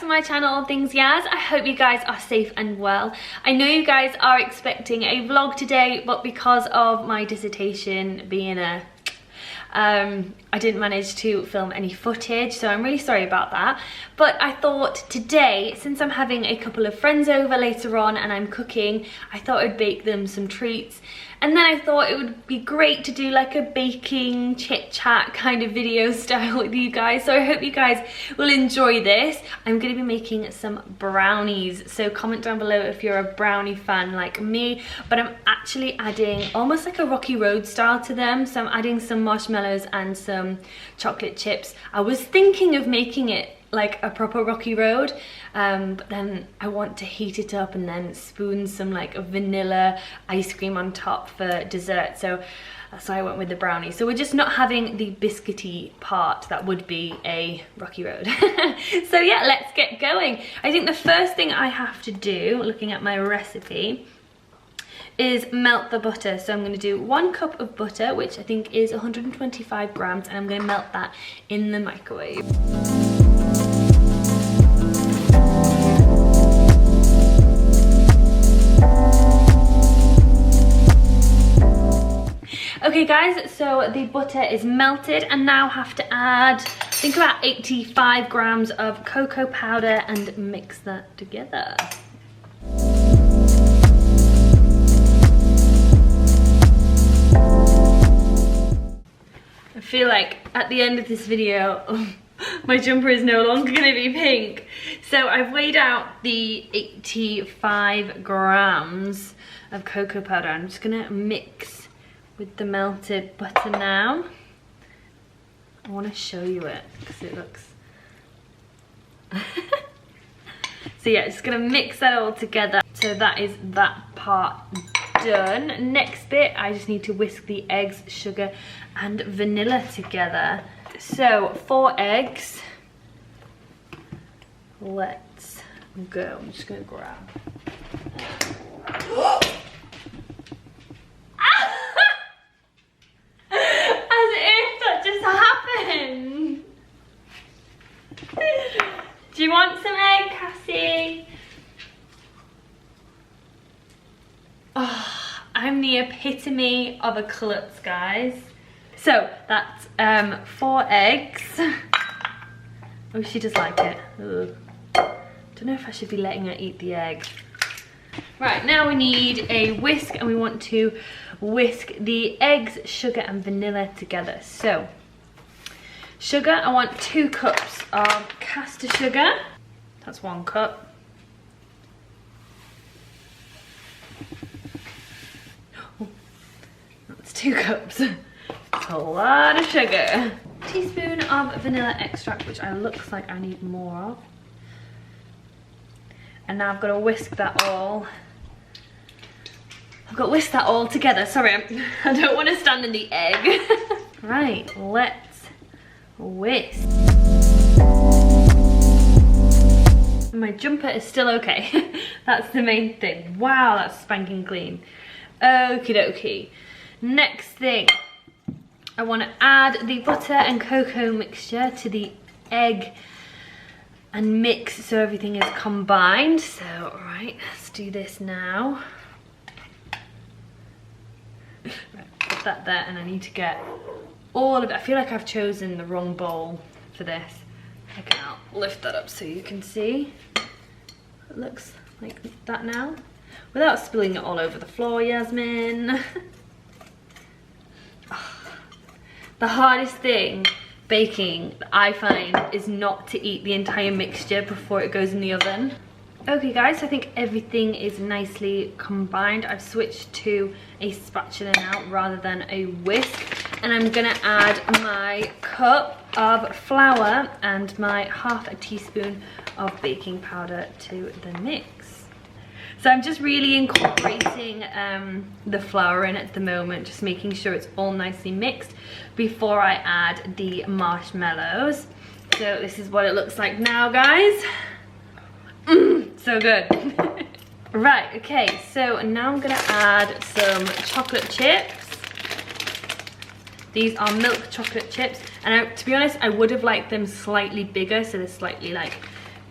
My channel, Things Yazz. I hope you guys are safe and well. I know you guys are expecting a vlog today, but because of my dissertation being I didn't manage to film any footage, so I'm really sorry about that. But I thought today, since I'm having a couple of friends over later on and I'm cooking, I thought I'd bake them some treats. And then I thought it would be great to do like a baking chit chat kind of video style with you guys. So I hope you guys will enjoy this. I'm going to be making some brownies. So comment down below if you're a brownie fan like me. But I'm actually adding almost like a Rocky Road style to them. So I'm adding some marshmallows and some chocolate chips. I was thinking of making it like a proper Rocky Road, but then I want to heat it up and then spoon some like vanilla ice cream on top for dessert, so that's why I went with the brownie. So we're just not having the biscuity part that would be a Rocky Road. So yeah, let's get going. I think the first thing I have to do, looking at my recipe, is melt the butter. So I'm going to do 1 cup of butter, which I think is 125 grams, and I'm going to melt that in the microwave. Okay guys, so the butter is melted, and now have to add, I think, about 85 grams of cocoa powder and mix that together. I feel like at the end of this video, my jumper is no longer going to be pink. So I've weighed out the 85 grams of cocoa powder. I'm just going to mix with the melted butter now. I want to show you it because it looks so yeah, just gonna mix that all together. So that is that part done. Next bit, I just need to whisk the eggs, sugar and vanilla together. So 4 eggs, let's go. I'm just gonna grab happened. Do you want some egg, Cassie? Oh, I'm the epitome of a klutz, guys. So that's 4 eggs. Oh, she does like it. Ugh. Don't know if I should be letting her eat the egg. Right, now we need a whisk, and we want to whisk the eggs, sugar and vanilla together. So sugar, I want 2 cups of caster sugar. That's 1 cup. Oh, that's 2 cups. That's a lot of sugar. A teaspoon of vanilla extract, which looks like I need more of. And now I've got to whisk that all. I've got to whisk that all together. Sorry, I don't want to stand in the egg. Right, let's whisk. My jumper is still okay. That's the main thing. Wow, that's spanking clean. Okie dokie. Next thing, I want to add the butter and cocoa mixture to the egg and mix so everything is combined. So, alright, let's do this now. Right, put that there, and I need to get all of it. I feel like I've chosen the wrong bowl for this. Okay, I'll lift that up so you can see. It looks like that now. Without spilling it all over the floor, Yasmin. The hardest thing baking that I find is not to eat the entire mixture before it goes in the oven. Okay guys, so I think everything is nicely combined. I've switched to a spatula now rather than a whisk, and I'm gonna add my cup of flour and my half a teaspoon of baking powder to the mix. So I'm just really incorporating the flour in at the moment, just making sure it's all nicely mixed before I add the marshmallows. So this is what it looks like now, guys. So good. Right, okay, so now I'm gonna add some chocolate chips. These are milk chocolate chips, and to be honest, I would have liked them slightly bigger, so they're slightly like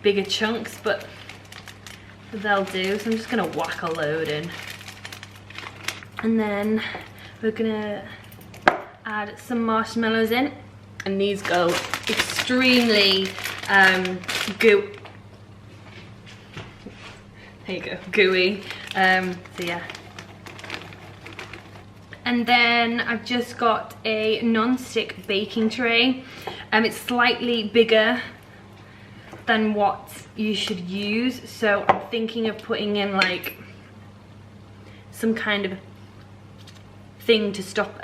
bigger chunks, but they'll do. So I'm just gonna whack a load in. And then we're gonna add some marshmallows in, and these go extremely gooey. There you go, gooey. So yeah. And then I've just got a non-stick baking tray. It's slightly bigger than what you should use, so I'm thinking of putting in like some kind of thing to stop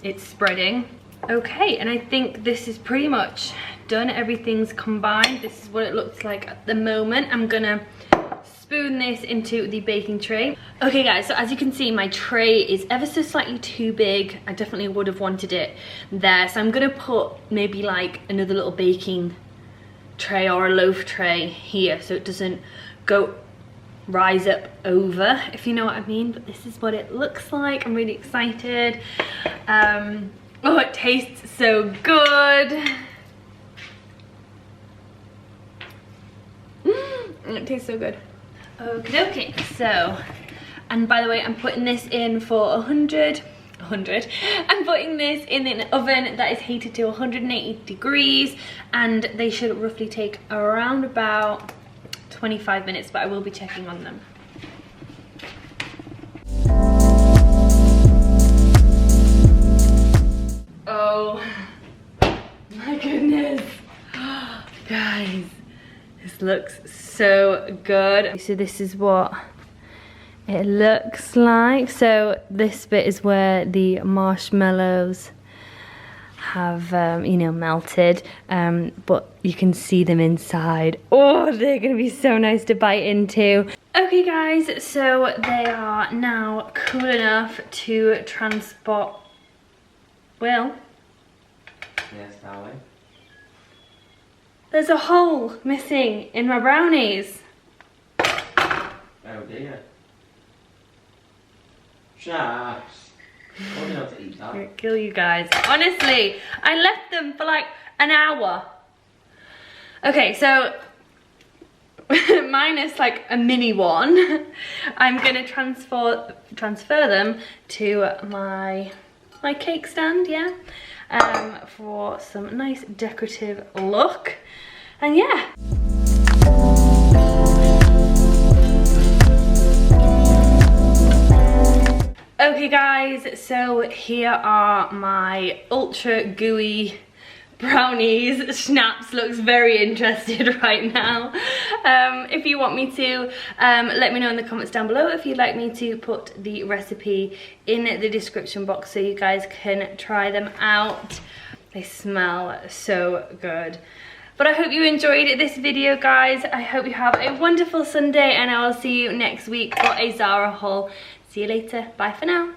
it spreading. Okay, and I think this is pretty much done. Everything's combined. This is what it looks like at the moment. I'm gonna spoon this into the baking tray. Okay guys, so as you can see, my tray is ever so slightly too big. I definitely would have wanted it there, so I'm gonna put maybe like another little baking tray or a loaf tray here so it doesn't go rise up over, if you know what I mean. But this is what it looks like. I'm really excited. Oh, it tastes so good. It tastes so good. Okay, so, and by the way, I'm putting this in for 100. I'm putting this in an oven that is heated to 180 degrees, and they should roughly take around about 25 minutes, but I will be checking on them. Oh my goodness. Guys, this looks so good. So this is what it looks like. So this bit is where the marshmallows have you know, melted, but you can see them inside. Oh, they're gonna be so nice to bite into. Okay guys, so they are now cool enough to transport. Will? Yes, darling. There's a hole missing in my brownies. Oh dear. Shucks. I wouldn't know to eat that. I'm gonna kill you guys. Honestly, I left them for like an hour. Okay, so minus like a mini one. I'm gonna transfer them to my cake stand, yeah, for some nice decorative look. And yeah. Okay guys, so here are my ultra gooey brownies. Snaps looks very interested right now. If you want me to, let me know in the comments down below if you'd like me to put the recipe in the description box so you guys can try them out. They smell so good. But I hope you enjoyed this video, guys. I hope you have a wonderful Sunday, and I will see you next week for a Zara haul. See you later. Bye for now.